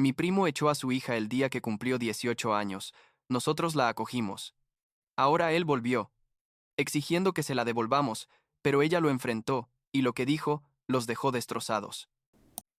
Mi primo echó a su hija el día que cumplió 18 años. Nosotros la acogimos. Ahora él volvió, exigiendo que se la devolvamos, pero ella lo enfrentó, y lo que dijo, los dejó destrozados.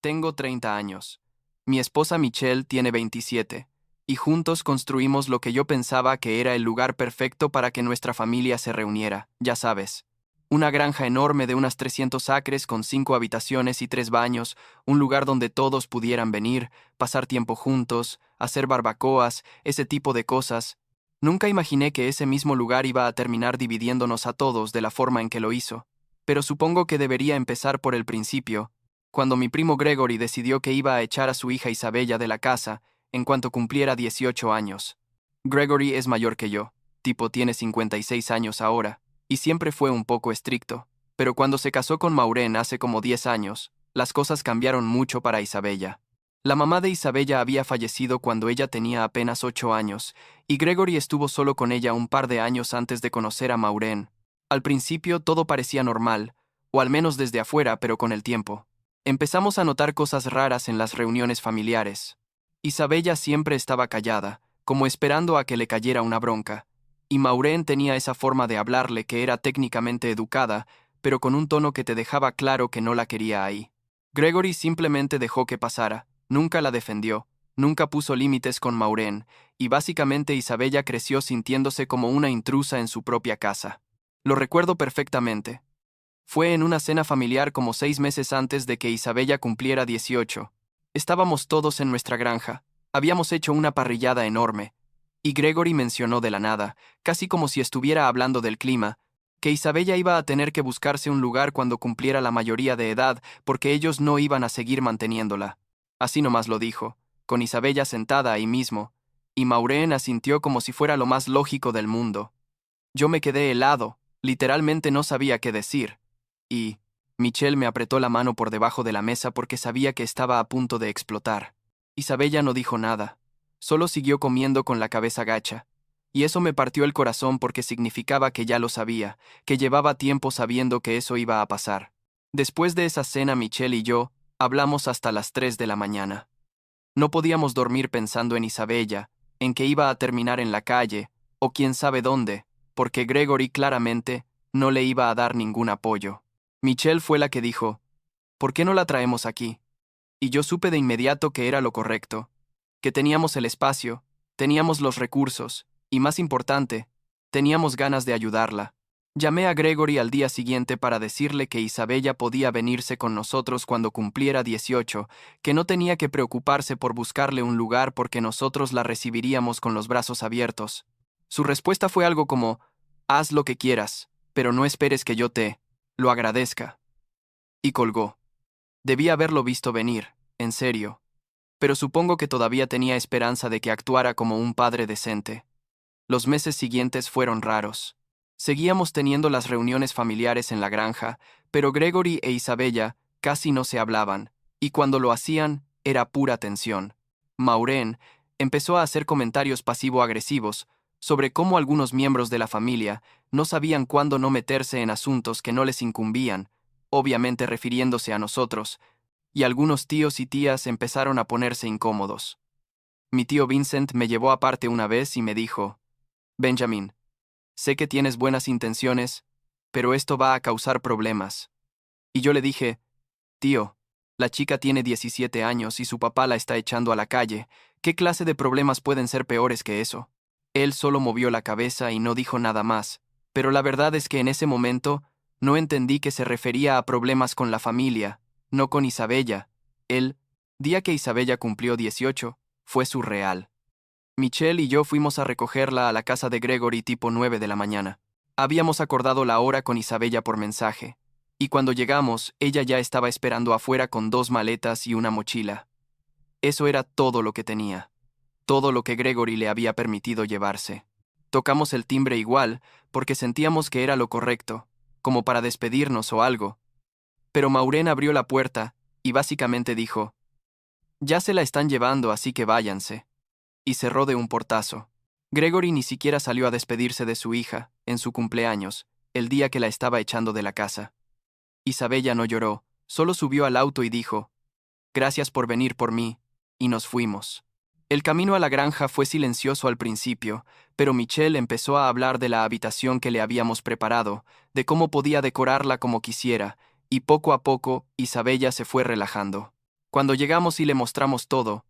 Tengo 30 años. Mi esposa Michelle tiene 27, y juntos construimos lo que yo pensaba que era el lugar perfecto para que nuestra familia se reuniera, ya sabes. Una granja enorme de unas 300 acres con 5 habitaciones y 3 baños, un lugar donde todos pudieran venir, pasar tiempo juntos, hacer barbacoas, ese tipo de cosas. Nunca imaginé que ese mismo lugar iba a terminar dividiéndonos a todos de la forma en que lo hizo. Pero supongo que debería empezar por el principio, cuando mi primo Gregory decidió que iba a echar a su hija Isabella de la casa en cuanto cumpliera 18 años. Gregory es mayor que yo, tipo tiene 56 años ahora, y siempre fue un poco estricto, pero cuando se casó con Maureen hace como 10 años, las cosas cambiaron mucho para Isabella. La mamá de Isabella había fallecido cuando ella tenía apenas 8 años, y Gregory estuvo solo con ella un par de años antes de conocer a Maureen. Al principio todo parecía normal, o al menos desde afuera, pero con el tiempo empezamos a notar cosas raras en las reuniones familiares. Isabella siempre estaba callada, como esperando a que le cayera una bronca, y Maureen tenía esa forma de hablarle que era técnicamente educada, pero con un tono que te dejaba claro que no la quería ahí. Gregory simplemente dejó que pasara, nunca la defendió, nunca puso límites con Maureen, y básicamente Isabella creció sintiéndose como una intrusa en su propia casa. Lo recuerdo perfectamente. Fue en una cena familiar como 6 meses antes de que Isabella cumpliera 18. Estábamos todos en nuestra granja. Habíamos hecho una parrillada enorme. Y Gregory mencionó de la nada, casi como si estuviera hablando del clima, que Isabella iba a tener que buscarse un lugar cuando cumpliera la mayoría de edad porque ellos no iban a seguir manteniéndola. Así nomás lo dijo, con Isabella sentada ahí mismo, y Maureen asintió como si fuera lo más lógico del mundo. Yo me quedé helado, literalmente no sabía qué decir. Y Michelle me apretó la mano por debajo de la mesa porque sabía que estaba a punto de explotar. Isabella no dijo nada, solo siguió comiendo con la cabeza gacha. Y eso me partió el corazón porque significaba que ya lo sabía, que llevaba tiempo sabiendo que eso iba a pasar. Después de esa cena, Michelle y yo hablamos hasta las 3 de la mañana. No podíamos dormir pensando en Isabella, en que iba a terminar en la calle, o quién sabe dónde, porque Gregory claramente no le iba a dar ningún apoyo. Michelle fue la que dijo, ¿por qué no la traemos aquí? Y yo supe de inmediato que era lo correcto, que teníamos el espacio, teníamos los recursos, y más importante, teníamos ganas de ayudarla. Llamé a Gregory al día siguiente para decirle que Isabella podía venirse con nosotros cuando cumpliera 18, que no tenía que preocuparse por buscarle un lugar porque nosotros la recibiríamos con los brazos abiertos. Su respuesta fue algo como, haz lo que quieras, pero no esperes que yo te lo agradezca. Y colgó. Debí haberlo visto venir, en serio, pero supongo que todavía tenía esperanza de que actuara como un padre decente. Los meses siguientes fueron raros. Seguíamos teniendo las reuniones familiares en la granja, pero Gregory e Isabella casi no se hablaban, y cuando lo hacían, era pura tensión. Maureen empezó a hacer comentarios pasivo-agresivos sobre cómo algunos miembros de la familia no sabían cuándo no meterse en asuntos que no les incumbían, obviamente refiriéndose a nosotros, y algunos tíos y tías empezaron a ponerse incómodos. Mi tío Vincent me llevó aparte una vez y me dijo, Benjamin, sé que tienes buenas intenciones, pero esto va a causar problemas. Y yo le dije, tío, la chica tiene 17 años y su papá la está echando a la calle. ¿Qué clase de problemas pueden ser peores que eso? Él solo movió la cabeza y no dijo nada más, pero la verdad es que en ese momento no entendí que se refería a problemas con la familia, no con Isabella. El día que Isabella cumplió 18, fue surreal. Michelle y yo fuimos a recogerla a la casa de Gregory tipo 9 de la mañana. Habíamos acordado la hora con Isabella por mensaje, y cuando llegamos, ella ya estaba esperando afuera con 2 maletas y una mochila. Eso era todo lo que tenía, todo lo que Gregory le había permitido llevarse. Tocamos el timbre igual, porque sentíamos que era lo correcto, como para despedirnos o algo. Pero Maureen abrió la puerta, y básicamente dijo, ya se la están llevando, así que váyanse. Y cerró de un portazo. Gregory ni siquiera salió a despedirse de su hija, en su cumpleaños, el día que la estaba echando de la casa. Isabella no lloró, solo subió al auto y dijo, gracias por venir por mí, y nos fuimos. El camino a la granja fue silencioso al principio, pero Michelle empezó a hablar de la habitación que le habíamos preparado, de cómo podía decorarla como quisiera, y poco a poco Isabella se fue relajando. Cuando llegamos y le mostramos todo,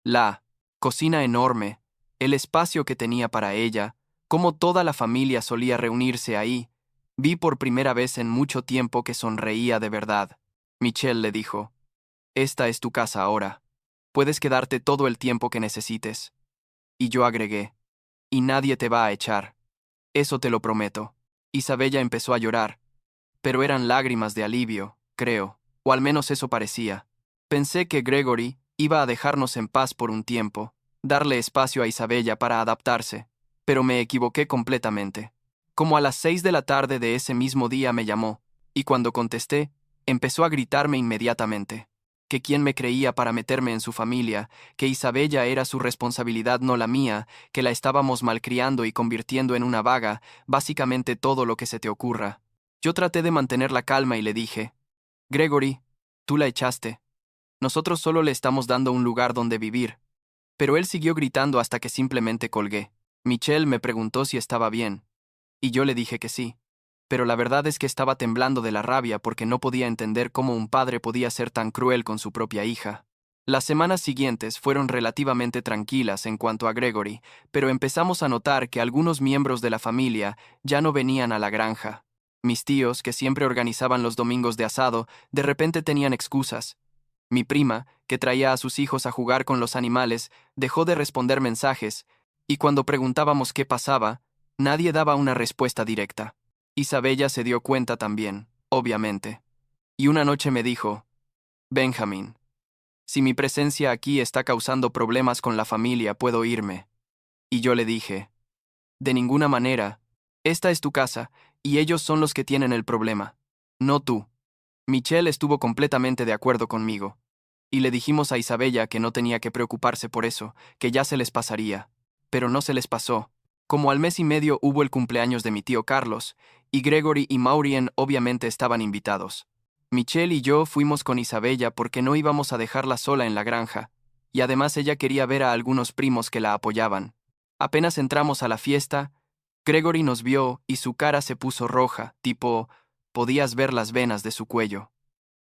la cocina enorme, el espacio que tenía para ella, cómo toda la familia solía reunirse ahí, vi por primera vez en mucho tiempo que sonreía de verdad. Michelle le dijo: «Esta es tu casa ahora. Puedes quedarte todo el tiempo que necesites». Y yo agregué: «Y nadie te va a echar. Eso te lo prometo». Isabella empezó a llorar, pero eran lágrimas de alivio, creo, o al menos eso parecía. Pensé que Gregory iba a dejarnos en paz por un tiempo, darle espacio a Isabella para adaptarse, pero me equivoqué completamente. Como a las 6 de la tarde de ese mismo día me llamó, y cuando contesté, empezó a gritarme inmediatamente que quién me creía para meterme en su familia, que Isabella era su responsabilidad no la mía, que la estábamos malcriando y convirtiendo en una vaga, básicamente todo lo que se te ocurra. Yo traté de mantener la calma y le dije: «Gregory, tú la echaste. Nosotros solo le estamos dando un lugar donde vivir». Pero él siguió gritando hasta que simplemente colgué. Michelle me preguntó si estaba bien, y yo le dije que sí. Pero la verdad es que estaba temblando de la rabia porque no podía entender cómo un padre podía ser tan cruel con su propia hija. Las semanas siguientes fueron relativamente tranquilas en cuanto a Gregory, pero empezamos a notar que algunos miembros de la familia ya no venían a la granja. Mis tíos, que siempre organizaban los domingos de asado, de repente tenían excusas. Mi prima, que traía a sus hijos a jugar con los animales, dejó de responder mensajes, y cuando preguntábamos qué pasaba, nadie daba una respuesta directa. Isabella se dio cuenta también, obviamente. Y una noche me dijo: «Benjamin, si mi presencia aquí está causando problemas con la familia, puedo irme». Y yo le dije: «De ninguna manera. Esta es tu casa, y ellos son los que tienen el problema, no tú». Michelle estuvo completamente de acuerdo conmigo. Y le dijimos a Isabella que no tenía que preocuparse por eso, que ya se les pasaría. Pero no se les pasó. Como al mes y medio hubo el cumpleaños de mi tío Carlos, y Gregory y Maureen obviamente estaban invitados. Michelle y yo fuimos con Isabella porque no íbamos a dejarla sola en la granja, y además ella quería ver a algunos primos que la apoyaban. Apenas entramos a la fiesta, Gregory nos vio y su cara se puso roja, tipo, podías ver las venas de su cuello.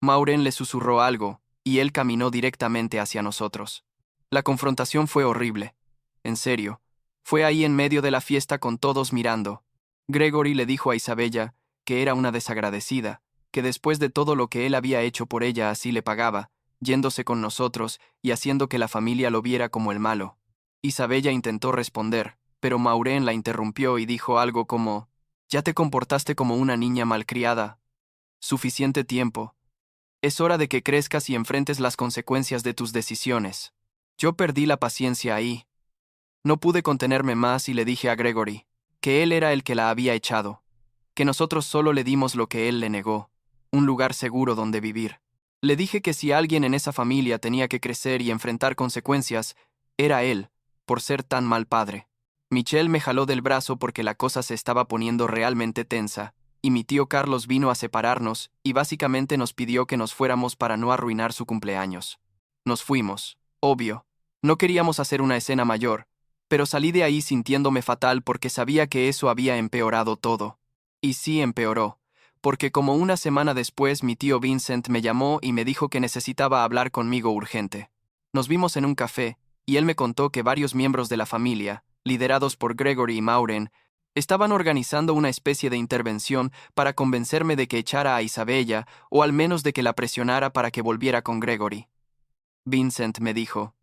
Maureen le susurró algo, y él caminó directamente hacia nosotros. La confrontación fue horrible. En serio. Fue ahí en medio de la fiesta con todos mirando. Gregory le dijo a Isabella que era una desagradecida, que después de todo lo que él había hecho por ella así le pagaba, yéndose con nosotros y haciendo que la familia lo viera como el malo. Isabella intentó responder, pero Maureen la interrumpió y dijo algo como: «Ya te comportaste como una niña malcriada. Suficiente tiempo. Es hora de que crezcas y enfrentes las consecuencias de tus decisiones». Yo perdí la paciencia ahí. No pude contenerme más y le dije a Gregory que él era el que la había echado, que nosotros solo le dimos lo que él le negó, un lugar seguro donde vivir. Le dije que si alguien en esa familia tenía que crecer y enfrentar consecuencias, era él, por ser tan mal padre. Michelle me jaló del brazo porque la cosa se estaba poniendo realmente tensa, y mi tío Carlos vino a separarnos y básicamente nos pidió que nos fuéramos para no arruinar su cumpleaños. Nos fuimos, obvio. No queríamos hacer una escena mayor, pero salí de ahí sintiéndome fatal porque sabía que eso había empeorado todo. Y sí empeoró, porque como una semana después mi tío Vincent me llamó y me dijo que necesitaba hablar conmigo urgente. Nos vimos en un café, y él me contó que varios miembros de la familia, liderados por Gregory y Maureen, estaban organizando una especie de intervención para convencerme de que echara a Isabella o al menos de que la presionara para que volviera con Gregory. Vincent me dijo: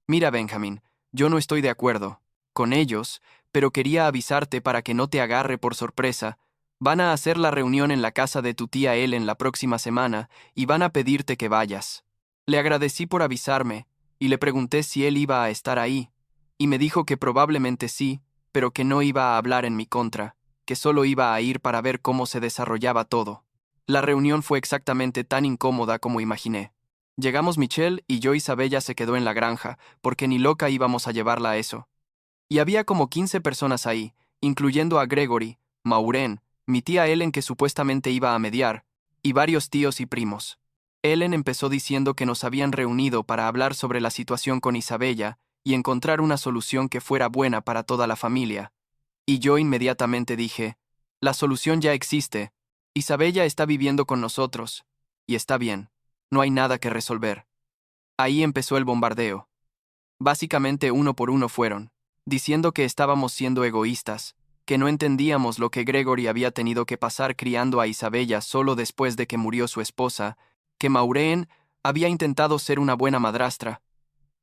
«Mira, Benjamin, yo no estoy de acuerdo con ellos, pero quería avisarte para que no te agarre por sorpresa. Van a hacer la reunión en la casa de tu tía Ellen la próxima semana y van a pedirte que vayas». Le agradecí por avisarme y le pregunté si él iba a estar ahí, y me dijo que probablemente sí, pero que no iba a hablar en mi contra, que solo iba a ir para ver cómo se desarrollaba todo. La reunión fue exactamente tan incómoda como imaginé. Llegamos Michelle y yo. Isabella se quedó en la granja, porque ni loca íbamos a llevarla a eso. Y había como 15 personas ahí, incluyendo a Gregory, Maureen, mi tía Ellen que supuestamente iba a mediar, y varios tíos y primos. Ellen empezó diciendo que nos habían reunido para hablar sobre la situación con Isabella y encontrar una solución que fuera buena para toda la familia. Y yo inmediatamente dije, la solución ya existe. Isabella está viviendo con nosotros. Y está bien. No hay nada que resolver. Ahí empezó el bombardeo. Básicamente uno por uno fueron, diciendo que estábamos siendo egoístas, que no entendíamos lo que Gregory había tenido que pasar criando a Isabella solo después de que murió su esposa, que Maureen había intentado ser una buena madrastra,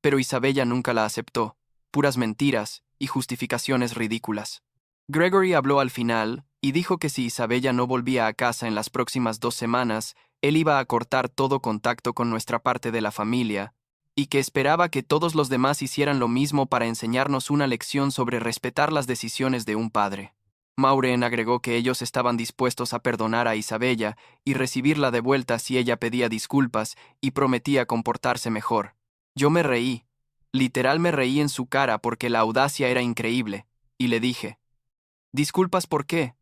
pero Isabella nunca la aceptó, puras mentiras y justificaciones ridículas. Gregory habló al final y dijo que si Isabella no volvía a casa en las próximas 2 semanas, él iba a cortar todo contacto con nuestra parte de la familia, y que esperaba que todos los demás hicieran lo mismo para enseñarnos una lección sobre respetar las decisiones de un padre. Maureen agregó que ellos estaban dispuestos a perdonar a Isabella y recibirla de vuelta si ella pedía disculpas y prometía comportarse mejor. Yo me reí, literal me reí en su cara porque la audacia era increíble, y le dije, ¿disculpas por qué?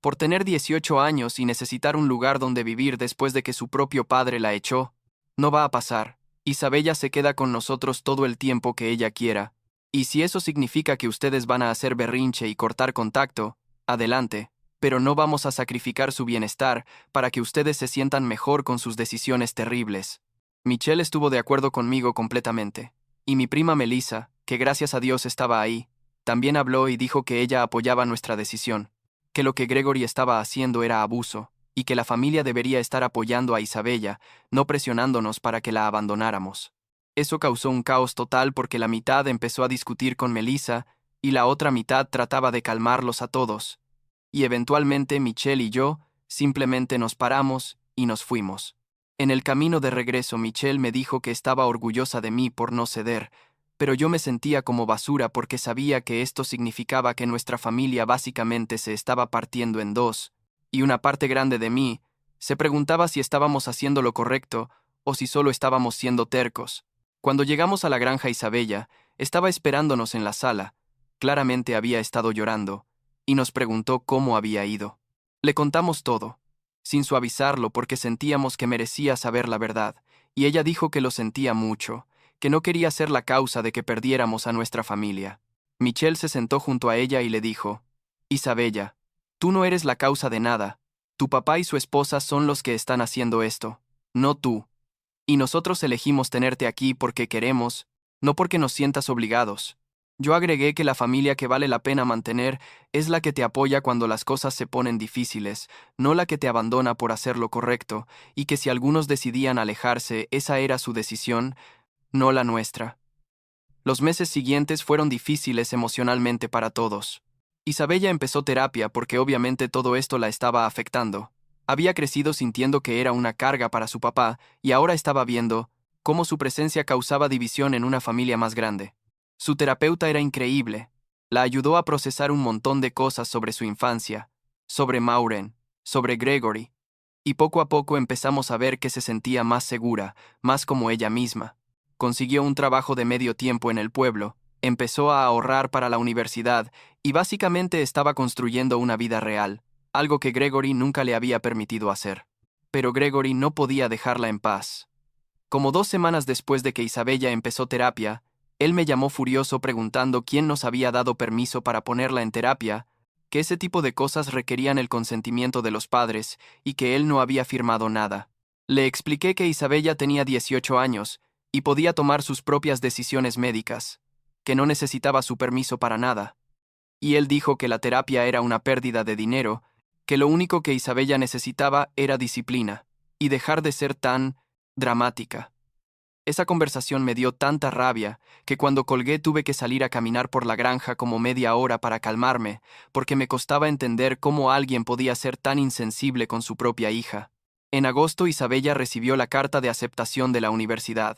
Por tener 18 años y necesitar un lugar donde vivir después de que su propio padre la echó. No va a pasar. Isabella se queda con nosotros todo el tiempo que ella quiera. Y si eso significa que ustedes van a hacer berrinche y cortar contacto, adelante, pero no vamos a sacrificar su bienestar para que ustedes se sientan mejor con sus decisiones terribles. Michelle estuvo de acuerdo conmigo completamente. Y mi prima Melissa, que gracias a Dios estaba ahí, también habló y dijo que ella apoyaba nuestra decisión, que lo que Gregory estaba haciendo era abuso, y que la familia debería estar apoyando a Isabella, no presionándonos para que la abandonáramos. Eso causó un caos total porque la mitad empezó a discutir con Melissa y la otra mitad trataba de calmarlos a todos. Y eventualmente Michelle y yo simplemente nos paramos y nos fuimos. En el camino de regreso Michelle me dijo que estaba orgullosa de mí por no ceder, pero yo me sentía como basura porque sabía que esto significaba que nuestra familia básicamente se estaba partiendo en dos, y una parte grande de mí se preguntaba si estábamos haciendo lo correcto o si solo estábamos siendo tercos. Cuando llegamos a la granja Isabella, estaba esperándonos en la sala, claramente había estado llorando, y nos preguntó cómo había ido. Le contamos todo, sin suavizarlo porque sentíamos que merecía saber la verdad, y ella dijo que lo sentía mucho, que no quería ser la causa de que perdiéramos a nuestra familia. Michelle se sentó junto a ella y le dijo, Isabella, tú no eres la causa de nada, tu papá y su esposa son los que están haciendo esto, no tú. Y nosotros elegimos tenerte aquí porque queremos, no porque nos sientas obligados. Yo agregué que la familia que vale la pena mantener es la que te apoya cuando las cosas se ponen difíciles, no la que te abandona por hacer lo correcto, y que si algunos decidían alejarse, esa era su decisión, no la nuestra. Los meses siguientes fueron difíciles emocionalmente para todos. Isabella empezó terapia porque obviamente todo esto la estaba afectando. Había crecido sintiendo que era una carga para su papá y ahora estaba viendo cómo su presencia causaba división en una familia más grande. Su terapeuta era increíble. La ayudó a procesar un montón de cosas sobre su infancia, sobre Maureen, sobre Gregory, y poco a poco empezamos a ver que se sentía más segura, más como ella misma. Consiguió un trabajo de medio tiempo en el pueblo, empezó a ahorrar para la universidad y básicamente estaba construyendo una vida real, algo que Gregory nunca le había permitido hacer. Pero Gregory no podía dejarla en paz. Como 2 semanas después de que Isabella empezó terapia, él me llamó furioso preguntando quién nos había dado permiso para ponerla en terapia, que ese tipo de cosas requerían el consentimiento de los padres y que él no había firmado nada. Le expliqué que Isabella tenía 18 años y podía tomar sus propias decisiones médicas, que no necesitaba su permiso para nada. Y él dijo que la terapia era una pérdida de dinero, que lo único que Isabella necesitaba era disciplina, y dejar de ser tan dramática. Esa conversación me dio tanta rabia que cuando colgué tuve que salir a caminar por la granja como media hora para calmarme, porque me costaba entender cómo alguien podía ser tan insensible con su propia hija. En agosto Isabella recibió la carta de aceptación de la universidad.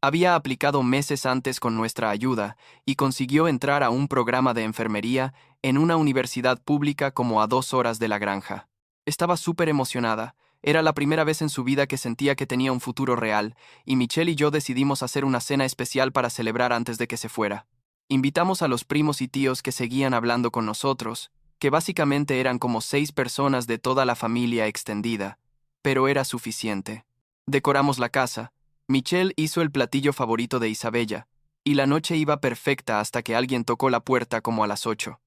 Había aplicado meses antes con nuestra ayuda y consiguió entrar a un programa de enfermería en una universidad pública como a 2 horas de la granja. Estaba súper emocionada. Era la primera vez en su vida que sentía que tenía un futuro real, y Michelle y yo decidimos hacer una cena especial para celebrar antes de que se fuera. Invitamos a los primos y tíos que seguían hablando con nosotros, que básicamente eran como 6 personas de toda la familia extendida, pero era suficiente. Decoramos la casa. Michelle hizo el platillo favorito de Isabella, y la noche iba perfecta hasta que alguien tocó la puerta como a las 8.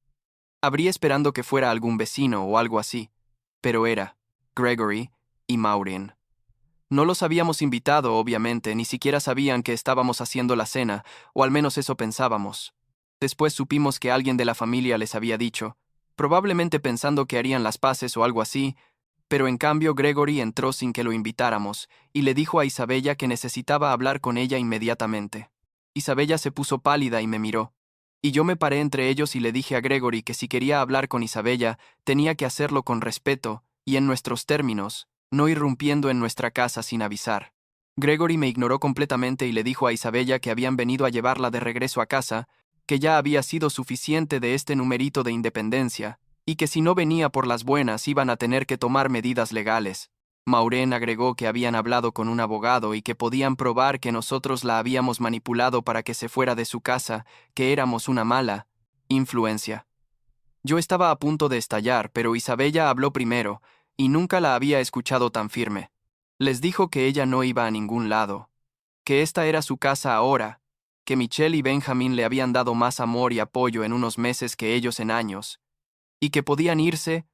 Abrí esperando que fuera algún vecino o algo así, pero era Gregory y Maureen. No los habíamos invitado, obviamente, ni siquiera sabían que estábamos haciendo la cena, o al menos eso pensábamos. Después supimos que alguien de la familia les había dicho, probablemente pensando que harían las paces o algo así, pero en cambio Gregory entró sin que lo invitáramos, y le dijo a Isabella que necesitaba hablar con ella inmediatamente. Isabella se puso pálida y me miró. Y yo me paré entre ellos y le dije a Gregory que si quería hablar con Isabella, tenía que hacerlo con respeto, y en nuestros términos, no irrumpiendo en nuestra casa sin avisar. Gregory me ignoró completamente y le dijo a Isabella que habían venido a llevarla de regreso a casa, que ya había sido suficiente de este numerito de independencia, y que si no venía por las buenas iban a tener que tomar medidas legales. Maureen agregó que habían hablado con un abogado y que podían probar que nosotros la habíamos manipulado para que se fuera de su casa, que éramos una mala influencia. Yo estaba a punto de estallar, pero Isabella habló primero, y nunca la había escuchado tan firme. Les dijo que ella no iba a ningún lado, que esta era su casa ahora, que Michelle y Benjamin le habían dado más amor y apoyo en unos meses que ellos en años, y que podían irse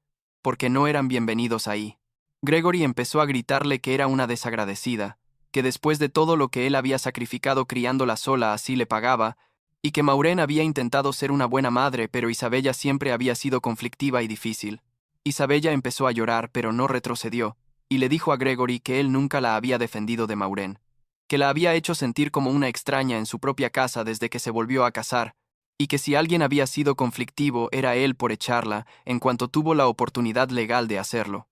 porque no eran bienvenidos ahí. Gregory empezó a gritarle que era una desagradecida, que después de todo lo que él había sacrificado criándola sola así le pagaba, y que Maureen había intentado ser una buena madre, pero Isabella siempre había sido conflictiva y difícil. Isabella empezó a llorar, pero no retrocedió, y le dijo a Gregory que él nunca la había defendido de Maureen, que la había hecho sentir como una extraña en su propia casa desde que se volvió a casar, y que si alguien había sido conflictivo era él por echarla en cuanto tuvo la oportunidad legal de hacerlo.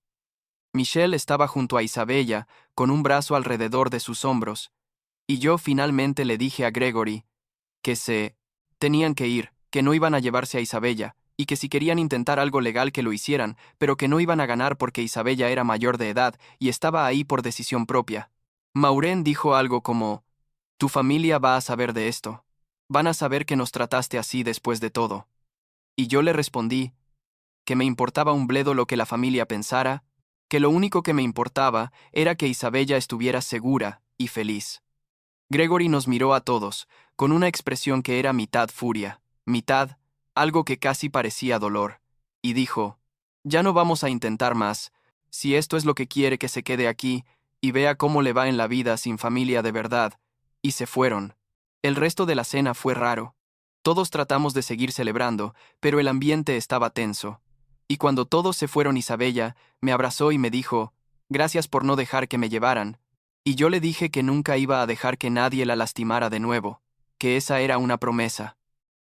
Michelle estaba junto a Isabella, con un brazo alrededor de sus hombros, y yo finalmente le dije a Gregory que se tenían que ir, que no iban a llevarse a Isabella, y que si querían intentar algo legal que lo hicieran, pero que no iban a ganar porque Isabella era mayor de edad y estaba ahí por decisión propia. Maureen dijo algo como, tu familia va a saber de esto. Van a saber que nos trataste así después de todo. Y yo le respondí que me importaba un bledo lo que la familia pensara, que lo único que me importaba era que Isabella estuviera segura y feliz. Gregory nos miró a todos, con una expresión que era mitad furia, mitad algo que casi parecía dolor, y dijo, ya no vamos a intentar más, si esto es lo que quiere que se quede aquí, y vea cómo le va en la vida sin familia de verdad, y se fueron. El resto de la cena fue raro. Todos tratamos de seguir celebrando, pero el ambiente estaba tenso. Y cuando todos se fueron, Isabella me abrazó y me dijo, gracias por no dejar que me llevaran, y yo le dije que nunca iba a dejar que nadie la lastimara de nuevo, que esa era una promesa.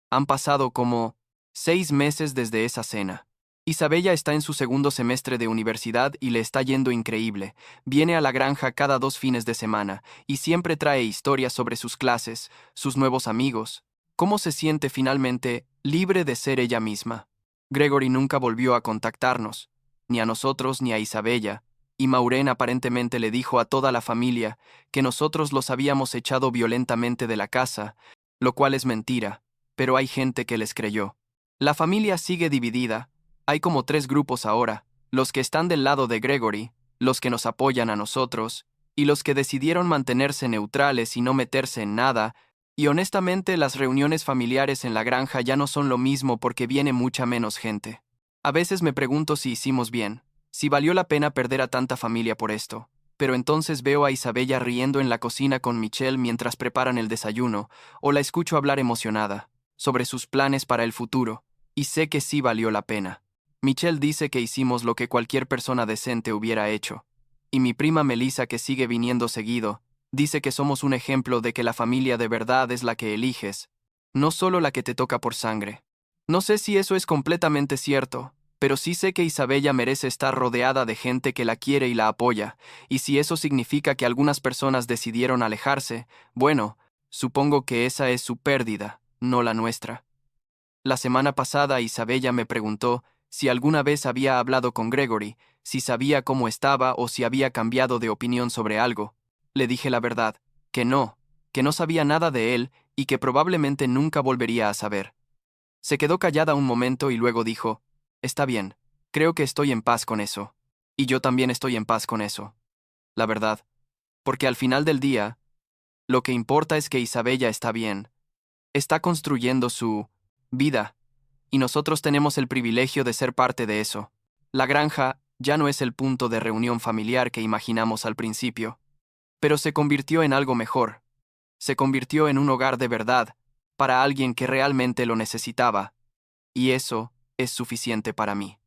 Han pasado como 6 meses desde esa cena. Isabella está en su segundo semestre de universidad y le está yendo increíble. Viene a la granja cada 2 fines de semana y siempre trae historias sobre sus clases, sus nuevos amigos, cómo se siente finalmente libre de ser ella misma. Gregory nunca volvió a contactarnos, ni a nosotros ni a Isabella, y Maureen aparentemente le dijo a toda la familia que nosotros los habíamos echado violentamente de la casa, lo cual es mentira, pero hay gente que les creyó. La familia sigue dividida, hay como 3 grupos ahora, los que están del lado de Gregory, los que nos apoyan a nosotros, y los que decidieron mantenerse neutrales y no meterse en nada, y honestamente las reuniones familiares en la granja ya no son lo mismo porque viene mucha menos gente. A veces me pregunto si hicimos bien, si valió la pena perder a tanta familia por esto, pero entonces veo a Isabella riendo en la cocina con Michelle mientras preparan el desayuno, o la escucho hablar emocionada sobre sus planes para el futuro, y sé que sí valió la pena. Michelle dice que hicimos lo que cualquier persona decente hubiera hecho, y mi prima Melissa, que sigue viniendo seguido, dice que somos un ejemplo de que la familia de verdad es la que eliges, no solo la que te toca por sangre. No sé si eso es completamente cierto, pero sí sé que Isabella merece estar rodeada de gente que la quiere y la apoya, y si eso significa que algunas personas decidieron alejarse, bueno, supongo que esa es su pérdida, no la nuestra. La semana pasada Isabella me preguntó si alguna vez había hablado con Gregory, si sabía cómo estaba o si había cambiado de opinión sobre algo. Le dije la verdad, que no sabía nada de él y que probablemente nunca volvería a saber. Se quedó callada un momento y luego dijo, está bien, creo que estoy en paz con eso. Y yo también estoy en paz con eso. La verdad. porque al final del día, lo que importa es que Isabella está bien, está construyendo su vida, y nosotros tenemos el privilegio de ser parte de eso. La granja ya no es el punto de reunión familiar que imaginamos al principio, pero se convirtió en algo mejor. Se convirtió en un hogar de verdad, para alguien que realmente lo necesitaba, y eso es suficiente para mí.